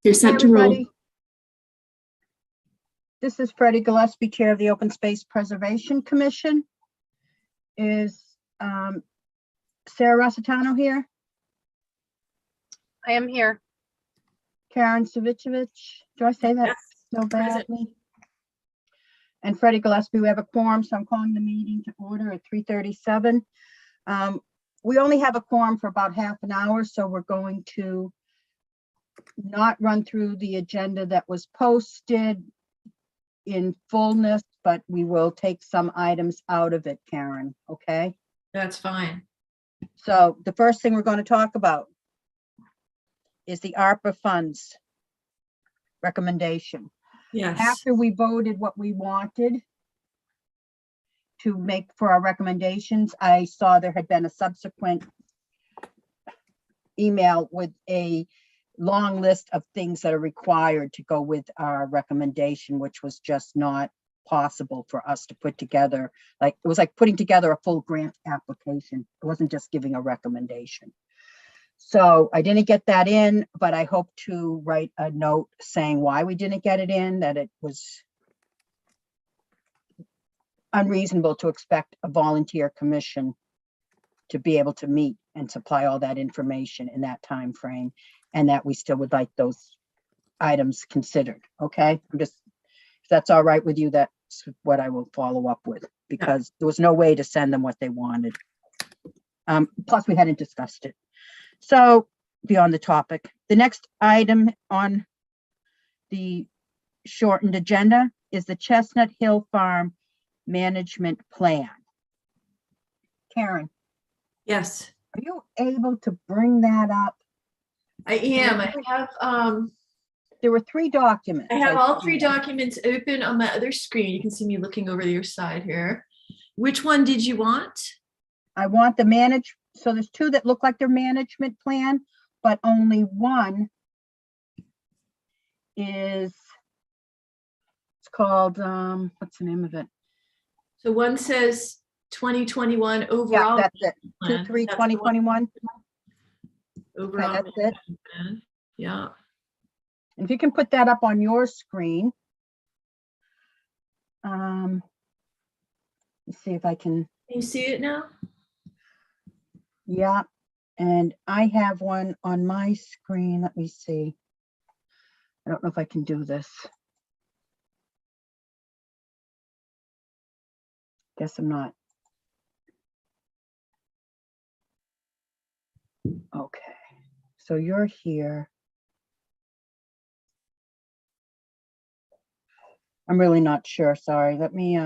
You're set to roll. Everybody. This is Freddie Gillespie, Chair of the Open Space Preservation Commission. Is Sarah Rossitano here? I am here. Karen Savicevich, do I say that Yes, so present. badly? And Freddie Gillespie, we have a quorum, so I'm calling the meeting to order at 3:37. We only have a quorum for about half an hour, so we're going to not run through the agenda that was posted in fullness, but we will take some items out of it, Karen, okay? That's fine. So the first thing we're going to talk about is the ARPA funds recommendation. Yes. After we voted what we wanted to make for our recommendations, I saw there had been a subsequent email with a long list of things that are required to go with our recommendation, which was just not possible for us to put together. Like, it was like putting together a full grant application. It wasn't just giving a recommendation. So I didn't get that in, but I hope to write a note saying why we didn't get it in, that it was unreasonable to expect a volunteer commission to be able to meet and supply all that information in that time frame, and that we still would like those items considered. Okay, I'm just, if that's all right with you, that's what I will follow up with, because there was no way to send them what they wanted. Plus we hadn't discussed it. So beyond the topic, the next item on the shortened agenda is the Chestnut Hill Farm Management Plan. Karen, Yes, are you able to bring that up? I am. I have There were 3 documents. I have all 3 think. documents open on my other screen. You can see me looking over your side here. Which one did you want? I want the so there's 2 that look like they're management plan, but only one is, it's called, what's the name of it? So one says 2021 Yeah, overall. that's it. plan. 2/3, That's the one. 2021. Overall. that's it. plan. Yeah. And if you can put that up on your screen. Let's see if I can. Can you see it now? Yeah, and I have one on my screen. Let me see. I don't know if I can do this. Guess I'm not. Okay, so you're here. I'm really not sure, sorry. Let me,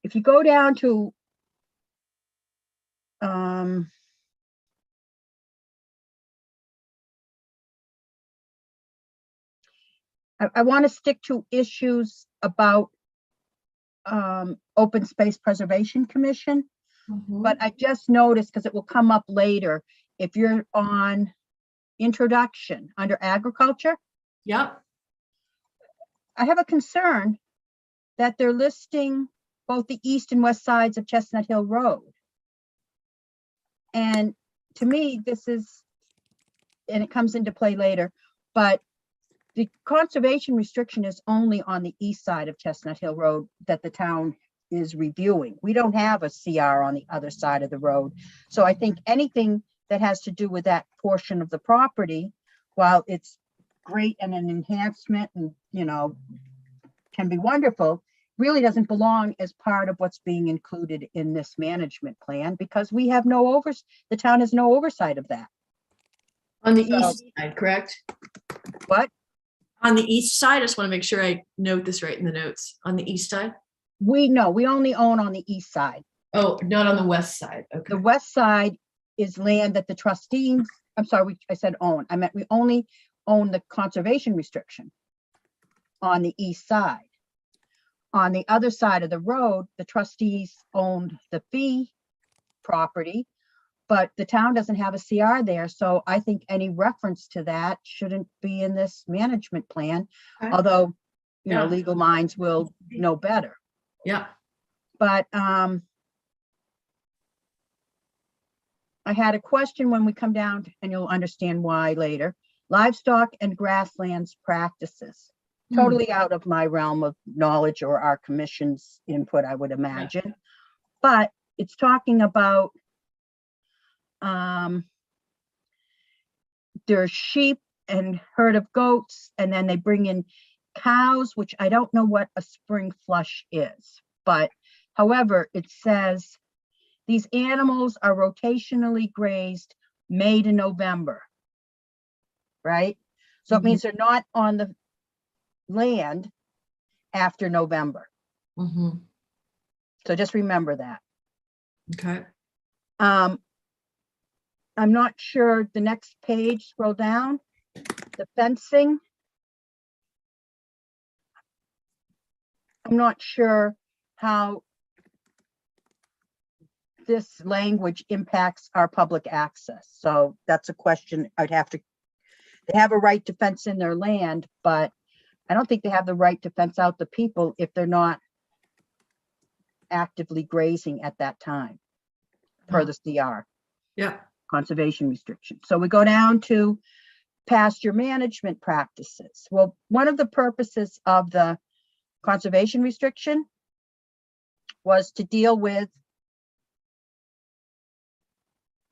if you go down to, I want to stick to issues about Open Space Preservation Commission, but I just noticed, because it will come up later, if you're on introduction under agriculture, Yep. I have a concern that they're listing both the east and west sides of Chestnut Hill Road. And to me, this is, and it comes into play later, but the conservation restriction is only on the east side of Chestnut Hill Road that the town is reviewing. We don't have a CR on the other side of the road. So I think anything that has to do with that portion of the property, while it's great and an enhancement and, you know, can be wonderful, really doesn't belong as part of what's being included in this management plan, because we have no the town has no oversight of that. On the east side, correct? What? On the east side, I just want to make sure I note this right in the notes. On the east side? We only own on the east side. Oh, not on the west side. Okay. The west side is land that the trustees, I'm sorry, I said own. I meant we only own the conservation restriction on the east side. On the other side of the road, the trustees owned the fee property, but the town doesn't have a CR there. So I think any reference to that shouldn't be in this management plan, Okay. although, you know, Yeah. legal minds will know better. Yeah. But I had a question when we come down, and you'll understand why later. Livestock and grasslands practices. Totally out of my realm of knowledge or our commission's input, I would imagine. But it's talking about there's sheep and herd of goats, and then they bring in cows, which I don't know what a spring flush is. But however, it says these animals are rotationally grazed May to November, right? So it means they're not on the land after November. So just remember that. Okay. I'm not sure, the next page, scroll down, the fencing. I'm not sure how this language impacts our public access. So that's a question I'd have to, they have a right to fence in their land, but I don't think they have the right to fence out the people if they're not actively grazing at that time, per the CR. Yeah. Conservation restriction. So we go down to pasture management practices. Well, one of the purposes of the conservation restriction was to deal with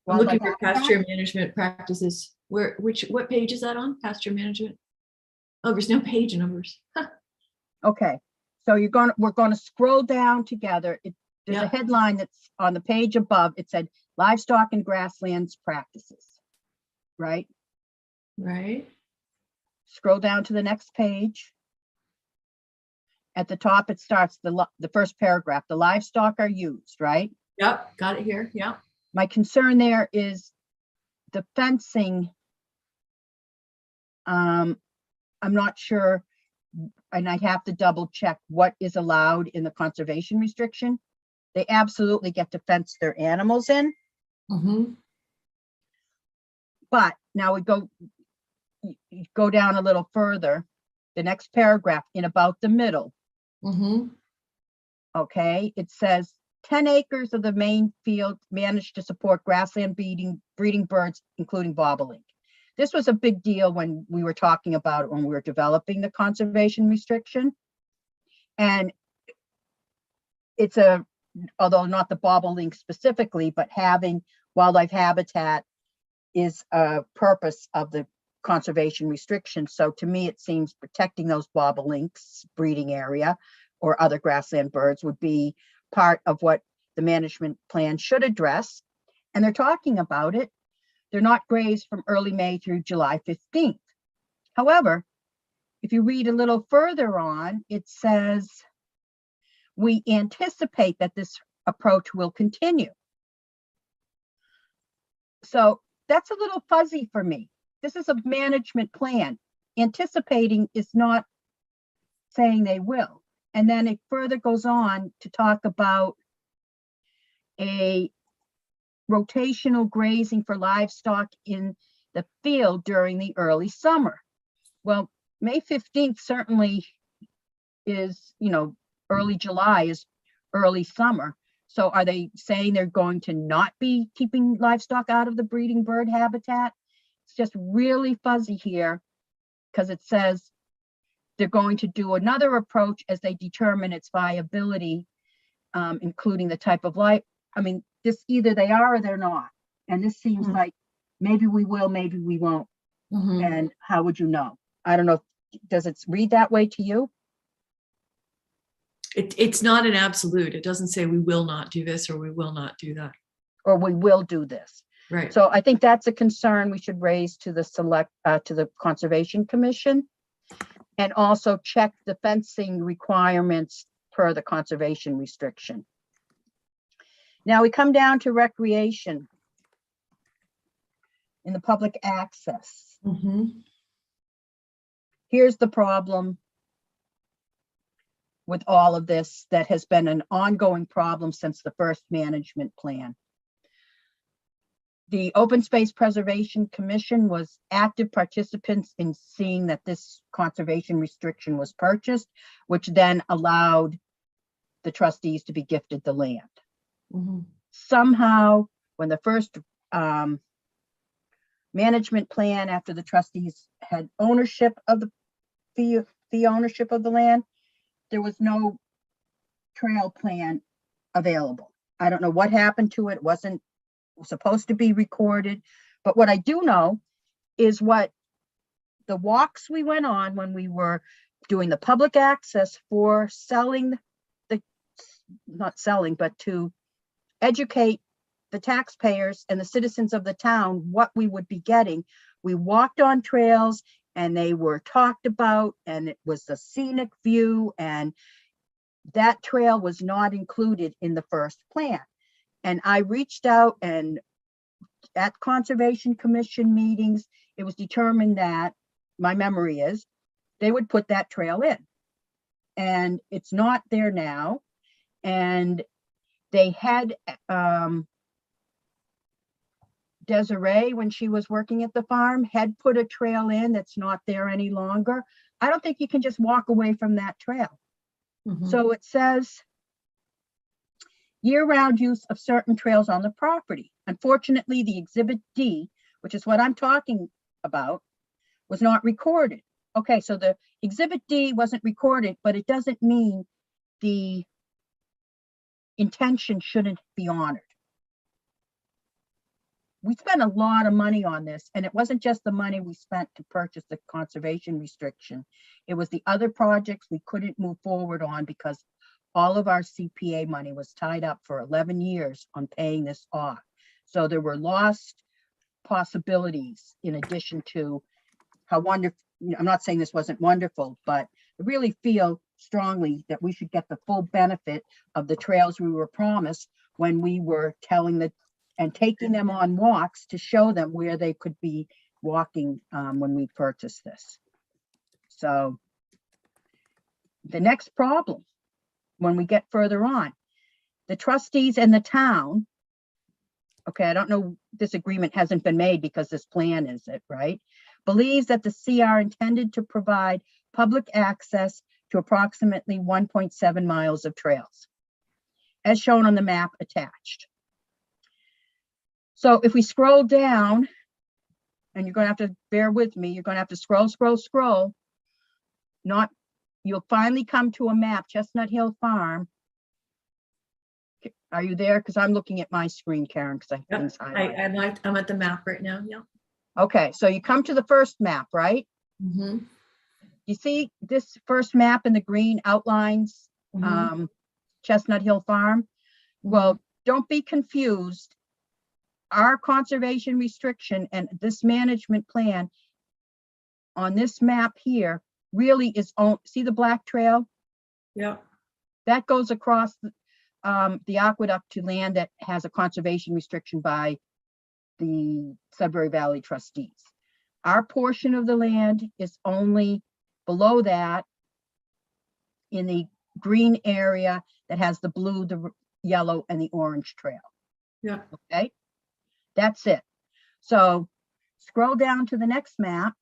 I'm looking wildlife for pasture management practices. What page is that on? Pasture management? Oh, there's no page numbers. Okay, so we're gonna scroll down together. There's a headline that's on the page above. It said livestock and grasslands practices, right? Right. Scroll down to the next page. At the top, it starts the first paragraph. The livestock are used, right? Yep, got it here. Yep. My concern there is the fencing. I'm not sure, and I'd have to double check what is allowed in the conservation restriction. They absolutely get to fence their animals in. But now we go down a little further. The next paragraph in about the middle. Okay, it says 10 acres of the main field managed to support grassland breeding birds, including bobolink. This was a big deal when we were talking about it, when we were developing the conservation restriction. And it's although not the bobolink specifically, but having wildlife habitat is a purpose of the conservation restriction. So to me, it seems protecting those bobolinks breeding area or other grassland birds would be part of what the management plan should address. And they're talking about it. They're not grazed from early May through July 15th. However, if you read a little further on, it says, we anticipate that this approach will continue. So that's a little fuzzy for me. This is a management plan. Anticipating is not saying they will. And then it further goes on to talk about a rotational grazing for livestock in the field during the early summer. Well, May 15th certainly is, early July is early summer. So are they saying they're going to not be keeping livestock out of the breeding bird habitat? It's just really fuzzy here because it says they're going to do another approach as they determine its viability, including the type of life. I mean, this either they are or they're not. And this seems like maybe we will, maybe we won't. And how would you know? I don't know. Does it read that way to you? It's not an absolute. It doesn't say we will not do this or we will not do that. Or we will do this. Right. So I think that's a concern we should raise to the to the Conservation Commission, and also check the fencing requirements per the conservation restriction. Now we come down to recreation in the public access. Here's the problem with all of this that has been an ongoing problem since the first management plan. The Open Space Preservation Commission was active participants in seeing that this conservation restriction was purchased, which then allowed the trustees to be gifted the land. Somehow, when the first management plan after the trustees had ownership of the ownership of the land. There was no trail plan available. I don't know what happened to it. It wasn't supposed to be recorded. But what I do know is what the walks we went on when we were doing the public access for selling not selling, but to educate the taxpayers and the citizens of the town what we would be getting. We walked on trails and they were talked about, and it was the scenic view, and that trail was not included in the first plan. And I reached out, and at Conservation Commission meetings, it was determined that, my memory is, they would put that trail in. And it's not there now. And they had Desiree, when she was working at the farm, had put a trail in that's not there any longer. I don't think you can just walk away from that trail. So it says year-round use of certain trails on the property. Unfortunately, the Exhibit D, which is what I'm talking about, was not recorded. Okay, so the Exhibit D wasn't recorded, but it doesn't mean the intention shouldn't be honored. We spent a lot of money on this, and it wasn't just the money we spent to purchase the conservation restriction. It was the other projects we couldn't move forward on because all of our CPA money was tied up for 11 years on paying this off. So there were lost possibilities in addition to how wonderful, I'm not saying this wasn't wonderful, but I really feel strongly that we should get the full benefit of the trails we were promised when we were telling the and taking them on walks to show them where they could be walking when we purchased this. So the next problem, when we get further on, the trustees and the town, okay, I don't know, this agreement hasn't been made because this plan is it, right? Believes that the CR intended to provide public access to approximately 1.7 miles of trails, as shown on the map attached. So if we scroll down, and you're going to have to bear with me, you're going to have to scroll. You'll finally come to a map, Chestnut Hill Farm. Are you there? Because I'm looking at my screen, Karen, because I think I'm at the map right now. Yeah. Okay, so you come to the first map, right? You see this first map in the green outlines Chestnut Hill Farm. Well, don't be confused. Our conservation restriction and this management plan on this map here really is on, see the black trail? Yeah. That goes across the aqueduct to land that has a conservation restriction by the Sudbury Valley trustees. Our portion of the land is only below that in the green area that has the blue, the yellow, and the orange trail. Yeah. Okay. That's it. So scroll down to the next map,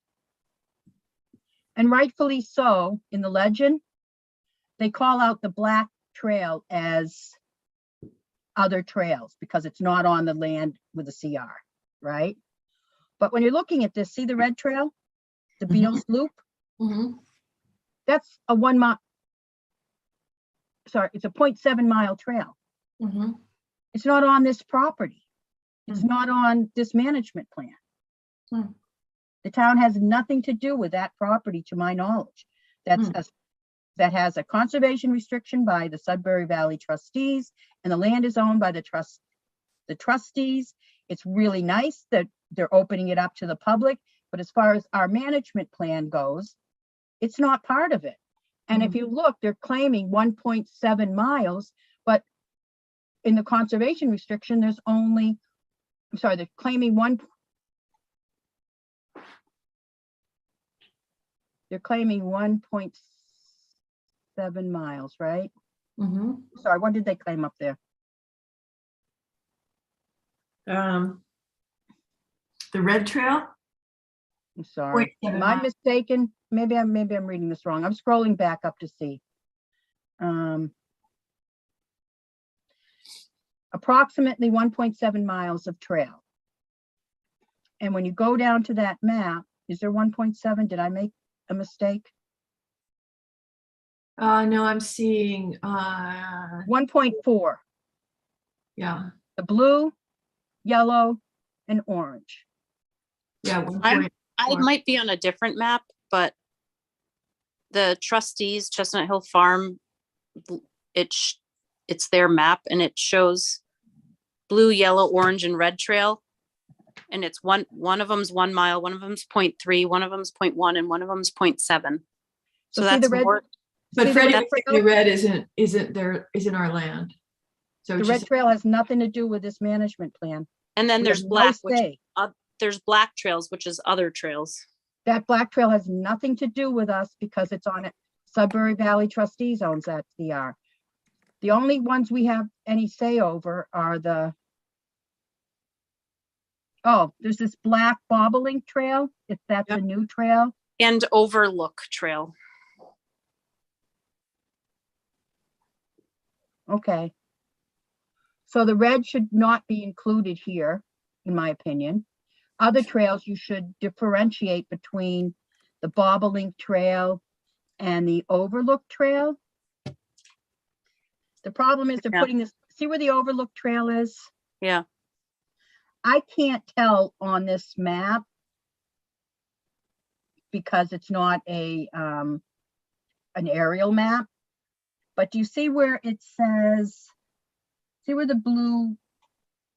and rightfully so, in the legend, they call out the black trail as other trails because it's not on the land with a CR, right? But when you're looking at this, see the red trail, the Beals Loop? That's a 1 mile, sorry, it's a 0.7 mile trail. It's not on this property. It's not on this management plan. The town has nothing to do with that property, to my knowledge. That has a conservation restriction by the Sudbury Valley trustees, and the land is owned by the trustees. It's really nice that they're opening it up to the public, but as far as our management plan goes, it's not part of it. And if you look, they're claiming 1.7 miles, but in the conservation restriction, there's only, I'm sorry, they're claiming 1.7 miles, right? Sorry, what did they claim up there? The red trail. I'm sorry, 0.7 am I miles. mistaken? Maybe I'm reading this wrong. I'm scrolling back up to see. Approximately 1.7 miles of trail. And when you go down to that map, is there 1.7? Did I make a mistake? No, I'm seeing, 1.4, yeah, the blue, yellow, and orange. yeah. one I point four. might be on a different map, but the trustees, Chestnut Hill Farm, it's their map and it shows blue, yellow, orange, and red trail. And it's one of them's 1 mile, one of them's 0.3, one of them's 0.1, and one of them's 0.7. So see that's the red, more. But see the Freddie, red the trail? red isn't our land. So The it's red just, trail has nothing to do with this management plan. And then We there's have no black, which say. there's black trails, which is other trails. That black trail has nothing to do with us because it's on it. Sudbury Valley Trustees owns that CR. The only ones we have any say over are there's this black bobbling trail, if that's a Yep. new trail. And Overlook Trail. Okay. So the red should not be included here, in my opinion. Other trails, you should differentiate between the bobbling trail and the Overlook Trail. The problem is they're Yeah. putting this, see where the Overlook Trail is? Yeah. I can't tell on this map because it's not an aerial map. But do you see where it says, see where the blue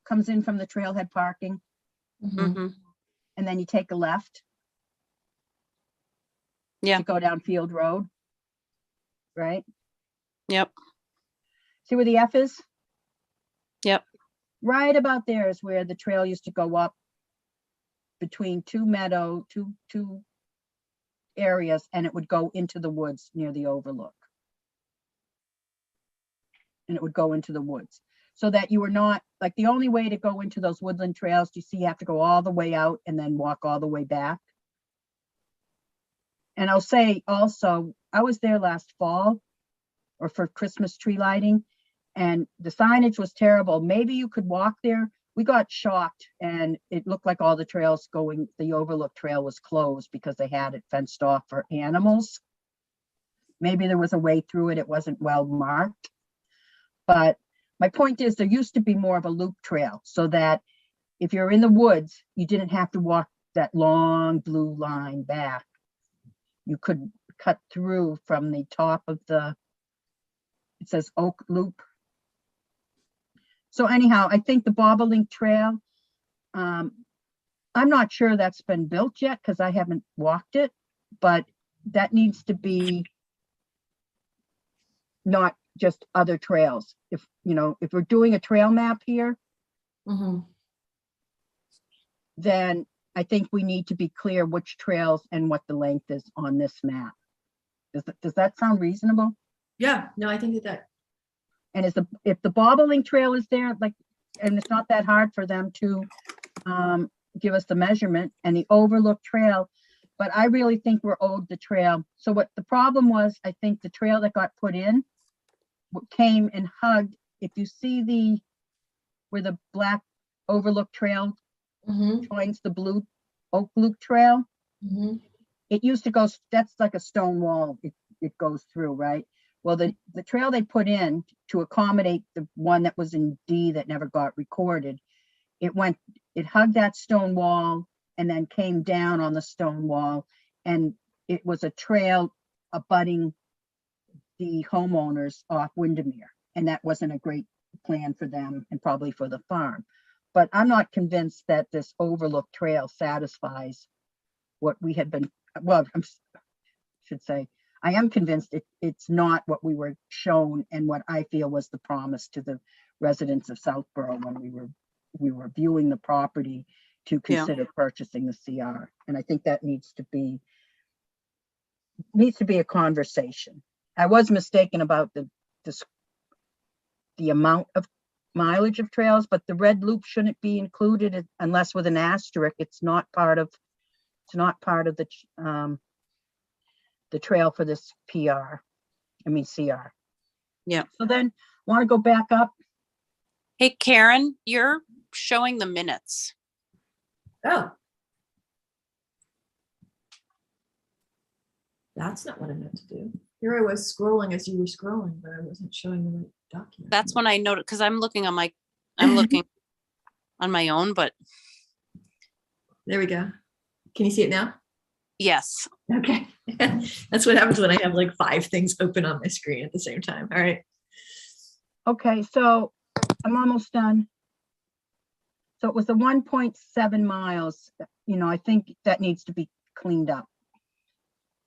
comes in from the trailhead parking? Mhm. Hmm. And then you take a left? Yeah. To go down Field Road, right? Yep. See where the F is? Yep. Right about there is where the trail used to go up between two areas, and it would go into the woods near the overlook. And it would go into the woods. So that you were not, like, the only way to go into those woodland trails, you see, you have to go all the way out and then walk all the way back. And I'll say also, I was there last fall or for Christmas tree lighting, and the signage was terrible. Maybe you could walk there. We got shocked and it looked like all the trails going, the Overlook Trail was closed because they had it fenced off for animals. Maybe there was a way through it. It wasn't well marked. But my point is there used to be more of a loop trail so that if you're in the woods, you didn't have to walk that long blue line back. You could cut through from the top of it says Oak Loop. So anyhow, I think the Bobbling Trail, I'm not sure that's been built yet because I haven't walked it, but that needs to be not just other trails. If we're doing a trail map here, Mhm. then I think we need to be clear which trails and what the length is on this map. Does that sound reasonable? Yeah, no, I think that, And if the Bobbling Trail is there, like, and it's not that hard for them to give us the measurement, and the Overlook Trail, but I really think we're owed the trail. So what the problem was, I think the trail that got put in came and hugged. If you see where the black Overlook Trail Mhm. joins the blue Oak Loop Trail, Mhm. it used to go, that's like a stone wall. It goes through, right? Well, the trail they put in to accommodate the one that was in D that never got recorded, it hugged that stone wall and then came down on the stone wall, and it was a trail abutting the homeowners off Windermere, and that wasn't a great plan for them and probably for the farm. But I'm not convinced that this Overlook Trail satisfies what we had been, well, should say, I am convinced it's not what we were shown and what I feel was the promise to the residents of Southborough when we were viewing the property to consider purchasing the CR. And I think that needs to be a conversation. I was mistaken about the amount of mileage of trails, but the red loop shouldn't be included unless with an asterisk. It's not part of the trail for this CR. Yeah. So then want to go back up. Hey, Karen, you're showing the minutes. Oh, That's not what I meant to do. Here I was scrolling as you were scrolling, but I wasn't showing the right document. That's when I noted, because I'm looking on I'm looking on my own, but There we go. Can you see it now? yes. Okay. That's what happens when I have like 5 things open on my screen at the same time. All right. Okay, so I'm almost done. So it was the 1.7 miles, I think that needs to be cleaned up.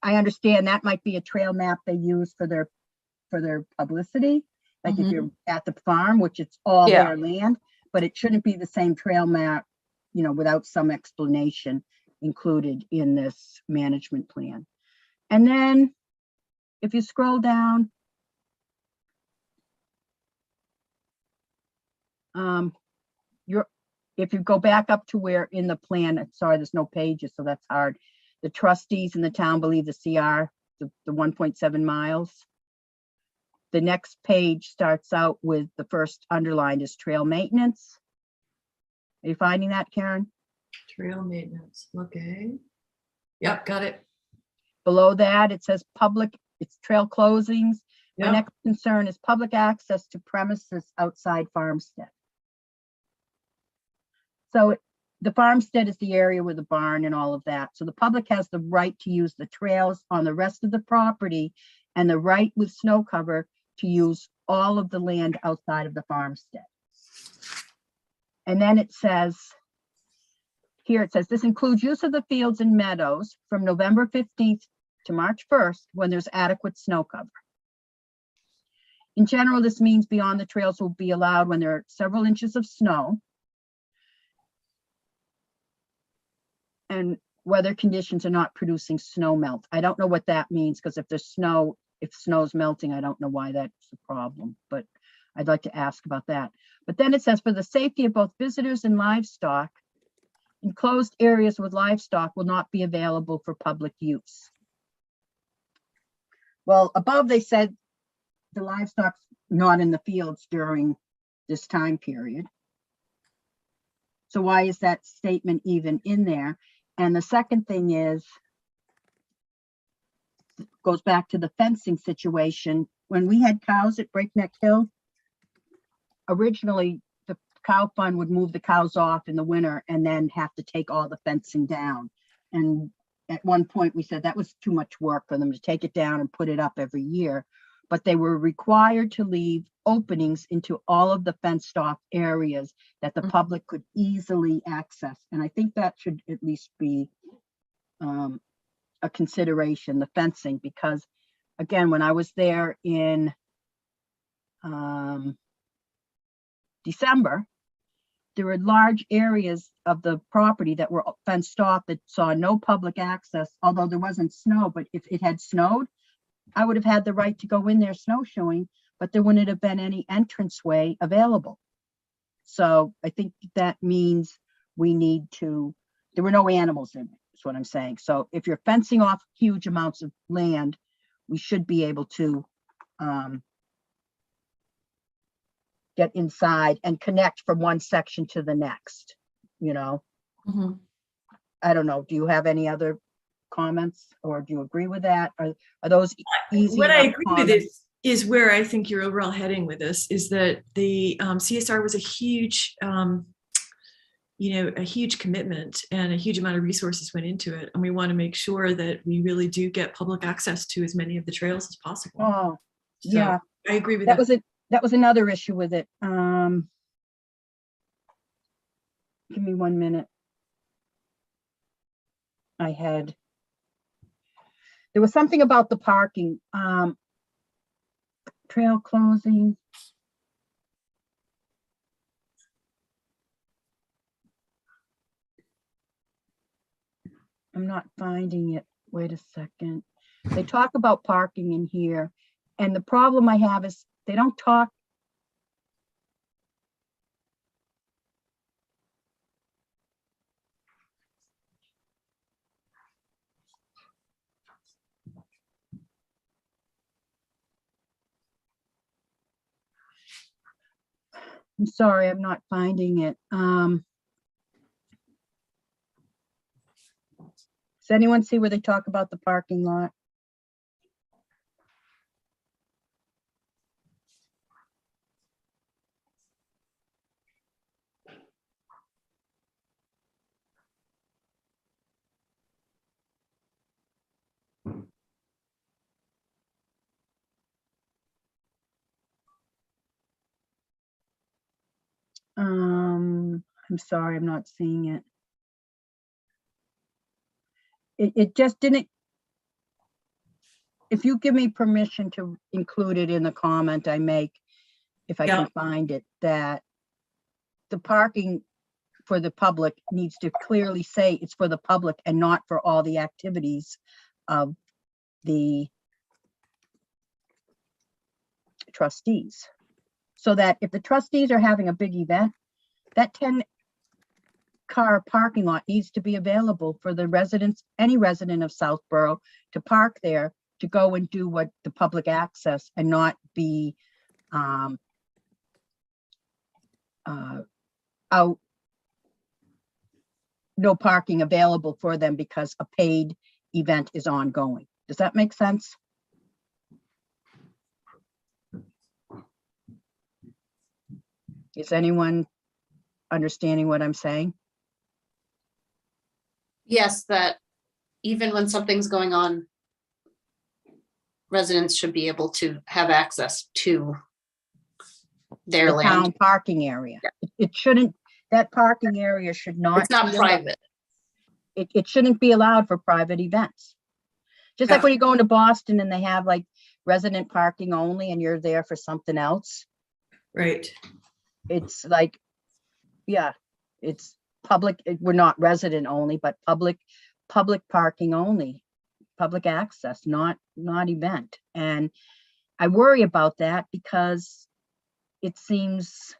I understand that might be a trail map they use for their publicity. Like if you're at the farm, which it's all Yeah. their land, but it shouldn't be the same trail map, without some explanation included in this management plan. And then if you scroll down, if you go back up to where in the plan, sorry, there's no pages, so that's hard. The trustees in the town believe the CR, the 1.7 miles. The next page starts out with the first underlined is trail maintenance. Are you finding that, Karen? Trail maintenance. Okay. Yep, got it. Below that, it says it's trail closings. My Yep. next concern is public access to premises outside Farmstead. So the Farmstead is the area with the barn and all of that. So the public has the right to use the trails on the rest of the property and the right with snow cover to use all of the land outside of the Farmstead. And then it says, this includes use of the fields and meadows from November 15th to March 1st when there's adequate snow cover. In general, this means beyond the trails will be allowed when there are several inches of snow and weather conditions are not producing snow melt. I don't know what that means, because if snow's melting, I don't know why that's a problem, but I'd like to ask about that. But then it says, for the safety of both visitors and livestock, enclosed areas with livestock will not be available for public use. Well, above they said the livestock's not in the fields during this time period. So why is that statement even in there? And the second thing is, goes back to the fencing situation. When we had cows at Breakneck Hill, originally the cow fund would move the cows off in the winter and then have to take all the fencing down. And at one point we said that was too much work for them to take it down and put it up every year. But they were required to leave openings into all of the fenced off areas that the public could easily access. And I think that should at least be a consideration, the fencing, because again, when I was there in December, there were large areas of the property that were fenced off that saw no public access, although there wasn't snow. But if it had snowed, I would have had the right to go in there snowshoeing, but there wouldn't have been any entranceway available. So I think that means there were no animals in it, is what I'm saying. So if you're fencing off huge amounts of land, we should be able to get inside and connect from one section to the next, I don't know. Do you have any other comments, or do you agree with that? Are those easy? What I enough agree with comments? is where I think your overall heading with this is that the CSR was a huge, a huge commitment, and a huge amount of resources went into it. And we want to make sure that we really do get public access to as many of the trails as possible. Oh, So yeah. I agree with That that. that was another issue with it. Give me 1 minute. There was something about the parking, trail closing. I'm not finding it. Wait a second. They talk about parking in here, and the problem I have is they don't talk. I'm sorry, I'm not finding it. Does anyone see where they talk about the parking lot? I'm sorry, I'm not seeing it. It just didn't. If you give me permission to include it in the comment I make, if I can find it, that the parking for the public needs to clearly say it's for the public and not for all the activities of the trustees. So that if the trustees are having a big event, that 10-car parking lot needs to be available for the residents, any resident of Southborough, to park there, to go and do what the public access, and not be out, no parking available for them because a paid event is ongoing. Does that make sense? Is anyone understanding what I'm saying? Yes, that even when something's going on, residents should be able to have access to their The land. town parking area. It shouldn't, that parking area should not. It's not be allowed- private. It shouldn't be allowed for private events. Just like when you go into Boston and they have like resident parking only and you're there for something else. Right. It's like, yeah, it's public, we're not resident only, but public parking only, public access, not event. And I worry about that because it seems,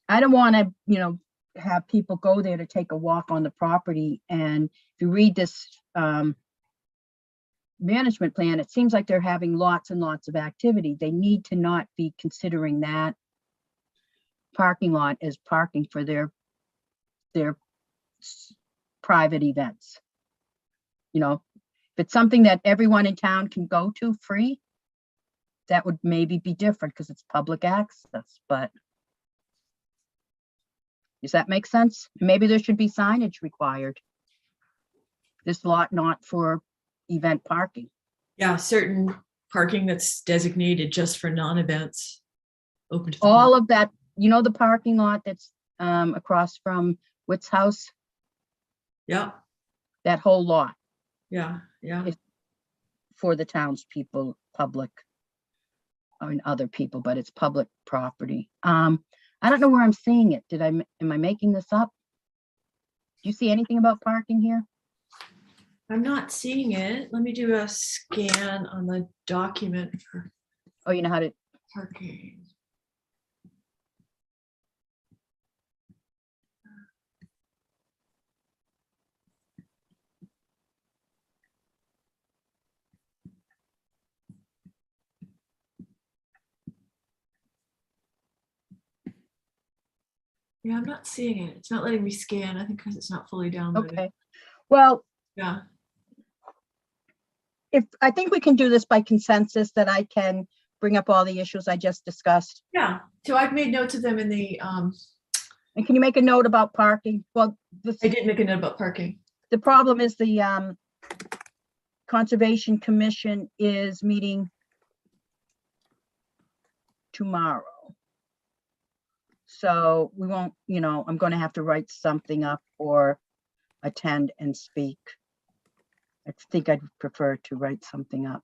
I don't want to, have people go there to take a walk on the property. And if you read this management plan, it seems like they're having lots and lots of activity. They need to not be considering that parking lot as parking for their private events. If it's something that everyone in town can go to free, that would maybe be different because it's public access, but does that make sense? Maybe there should be signage required. This lot not for event parking. Yeah, certain parking that's designated just for non-events. Open to the All public. of that, the parking lot that's across from Witt's house, Yeah, that whole lot yeah, yeah. for the townspeople, public. I mean, other people, but it's public property. I don't know where I'm seeing it. Am I making this up? Do you see anything about parking here? I'm not seeing it. Let me do a scan on the document for Oh, you know how to, parking. Yeah, I'm not seeing it. It's not letting me scan. I think because it's not fully downloaded. okay. Well, Yeah. I think we can do this by consensus, that I can bring up all the issues I just discussed. Yeah. So I've made notes of them in the, And can you make a note about parking? Well, I did make a note about parking. the problem is the Conservation Commission is meeting tomorrow. So we won't, I'm going to have to write something up or attend and speak. I think I'd prefer to write something up.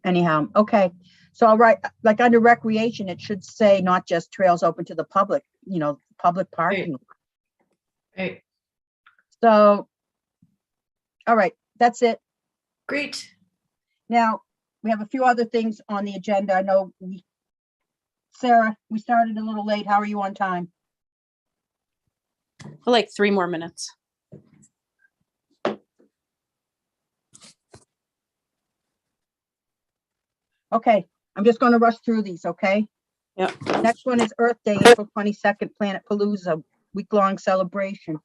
Anyhow, okay. So I'll write, like under recreation, it should say not just trails open to the public, public parking. Right. So, all right, that's it. Great. Now, we have a few other things on the agenda. I know Sarah, we started a little late. How are you on time? For like 3 more minutes. Okay, I'm just going to rush through these, okay? Yep. Next one is Earth Day, April 22nd, Planet Palooza, week-long celebration.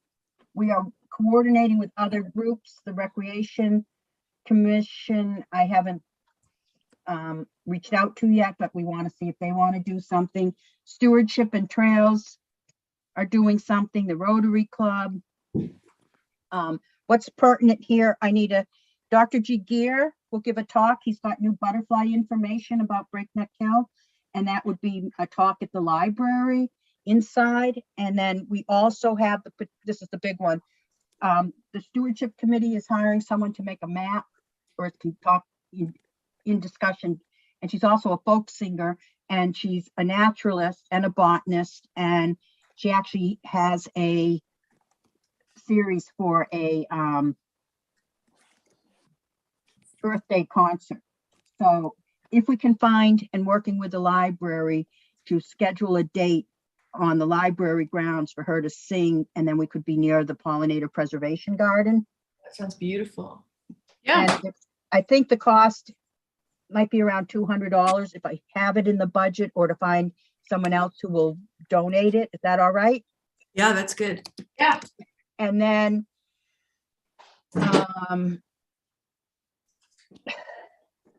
We are coordinating with other groups, the Recreation Commission. I haven't reached out to yet, but we want to see if they want to do something. Stewardship and Trails are doing something, the Rotary Club. What's pertinent here, I need a Dr. G. Gear will give a talk. He's got new butterfly information about Breakneck Hill. And that would be a talk at the library inside. And then we also have, this is the big one. The stewardship committee is hiring someone to make a map or can talk in discussion. And she's also a folk singer, and she's a naturalist and a botanist. And she actually has a series for a Earth Day concert. So if we can find, and working with the library to schedule a date on the library grounds for her to sing, and then we could be near the pollinator preservation garden. That sounds beautiful. Yeah. And I think the cost might be around $200 if I have it in the budget, or to find someone else who will donate it. Is that all right? Yeah, that's good. Yeah. And then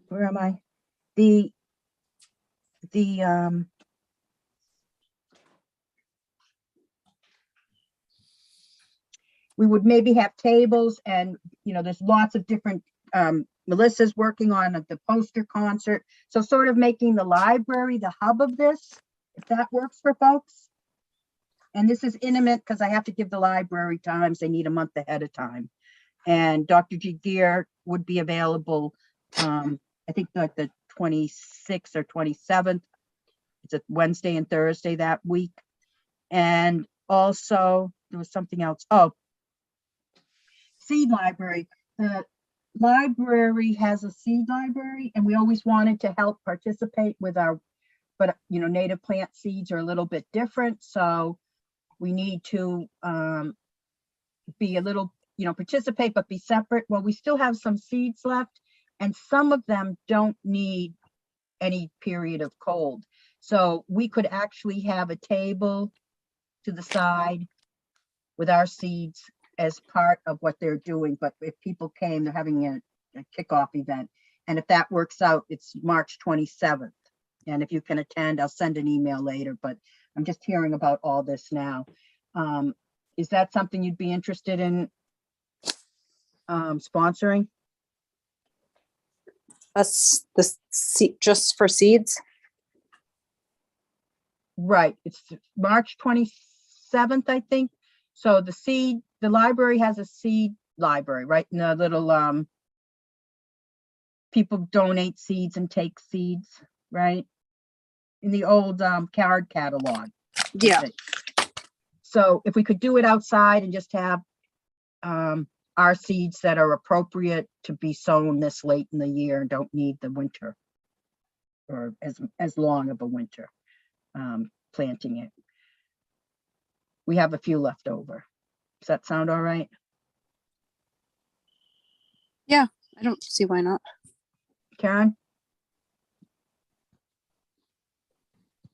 where am I? We would maybe have tables, and there's lots of different Melissa's working on the poster concert, so sort of making the library the hub of this, if that works for folks. And this is intimate because I have to give the library times. They need a month ahead of time. And Dr. G. Gear would be available, I think like the 26th or 27th. It's a Wednesday and Thursday that week. And also there was something else. Oh, seed library. The library has a seed library, and we always wanted to help participate with our, but native plant seeds are a little bit different. So we need to be a little, participate, but be separate. Well, we still have some seeds left, and some of them don't need any period of cold. So we could actually have a table to the side with our seeds as part of what they're doing. But if people came, they're having a kickoff event. And if that works out, it's March 27th. And if you can attend, I'll send an email later, but I'm just hearing about all this now. Is that something you'd be interested in sponsoring? That's just for seeds. Right. It's March 27th, I think. So the library has a seed library, right? In a little, people donate seeds and take seeds, right? In the old card catalog. Yeah. So if we could do it outside and just have our seeds that are appropriate to be sown this late in the year and don't need the winter, or as long of a winter, planting it. We have a few left over. Does that sound all right? Yeah, I don't see why not. Karen?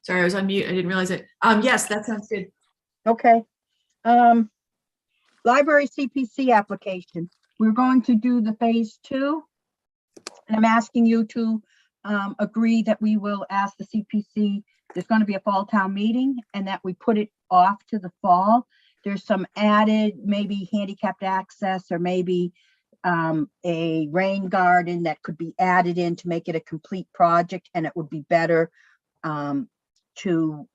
Sorry, I was on mute. I didn't realize it. Yes, that sounds good. Okay. Library CPC application. We're going to do the phase 2. And I'm asking you to agree that we will ask the CPC. There's going to be a fall town meeting, and that we put it off to the fall. There's some added, maybe handicapped access, or maybe a rain garden that could be added in to make it a complete project. And it would be better to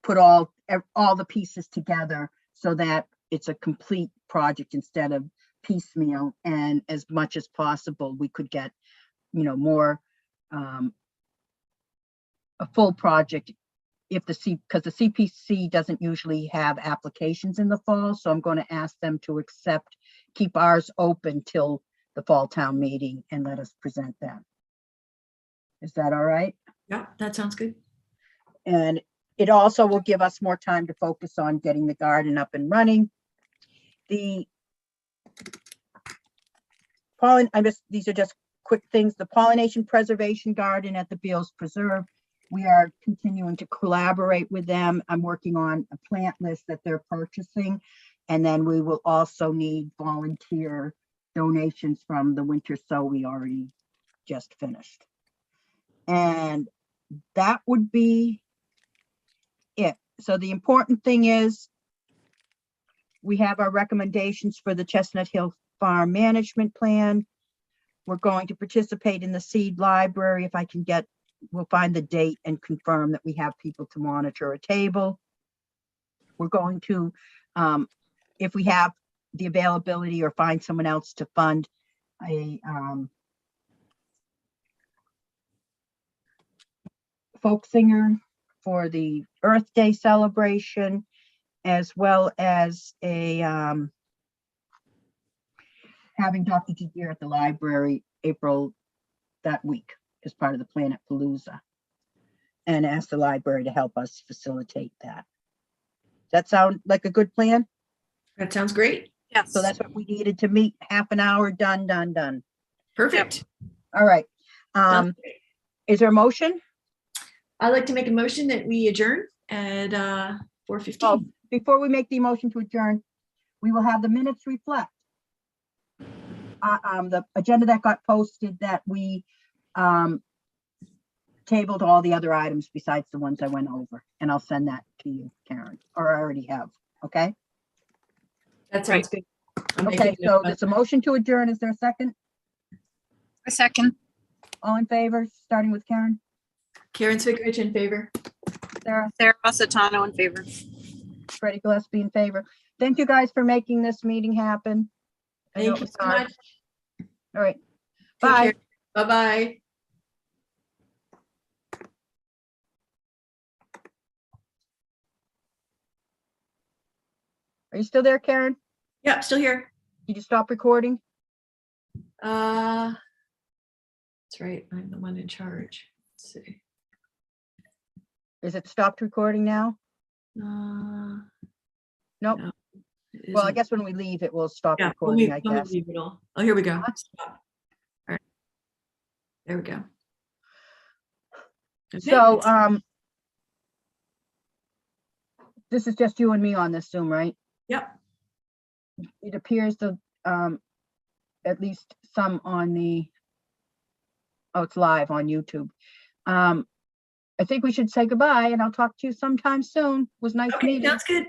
put all the pieces together so that it's a complete project instead of piecemeal. And as much as possible, we could get, more a full project if because the CPC doesn't usually have applications in the fall. So I'm going to ask them to keep ours open till the fall town meeting and let us present them. Is that all right? Yeah, that sounds good. And it also will give us more time to focus on getting the garden up and running. These are just quick things. The pollination preservation garden at the Beals Preserve, we are continuing to collaborate with them. I'm working on a plant list that they're purchasing. And then we will also need volunteer donations from the winter sow we already just finished. And that would be it. So the important thing is we have our recommendations for the Chestnut Hill Farm Management Plan. We're going to participate in the seed library. If I can get, we'll find the date and confirm that we have people to monitor a table. We're going to, if we have the availability or find someone else to fund a folk singer for the Earth Day celebration, as well as a having Dr. Jagir at the library April that week as part of the Planet Palooza, and ask the library to help us facilitate that. Does that sound like a good plan? That sounds great. Yes. So that's what we needed to meet. Half an hour, done. Perfect. All right. Sounds great. Is there a motion? I'd like to make a motion that we adjourn at 4:15. Oh, before we make the motion to adjourn, we will have the minutes reflect. The agenda that got posted that we tabled all the other items besides the ones I went over, and I'll send that to you, Karen, or I already have. Okay. That sounds good. I'm Okay. making So a- there's a motion to adjourn. Is there a second? A second. All in favor, starting with Karen, Karen Swickridge in favor. Sarah, Sarah Bassatano in favor. Freddie Gillespie in favor. Thank you guys for making this meeting happen. I know Thank it you was so hard. much. All right. Take Bye. care. Bye-bye. Are you still there, Karen? Yeah, still here. Did you stop recording? That's right. I'm the one in charge. Let's see. Is it stopped recording now? Nope. no, it Well, I isn't. guess when we leave, it will stop Yeah, recording, I let me guess. leave it all. Oh, here we go. Stop. All right. There we go. Okay. So, this is just you and me on this Zoom, right? Yep. It appears that, at least some on the, oh, it's live on YouTube. I think we should say goodbye, and I'll talk to you sometime soon. It was nice Okay, meeting. sounds good.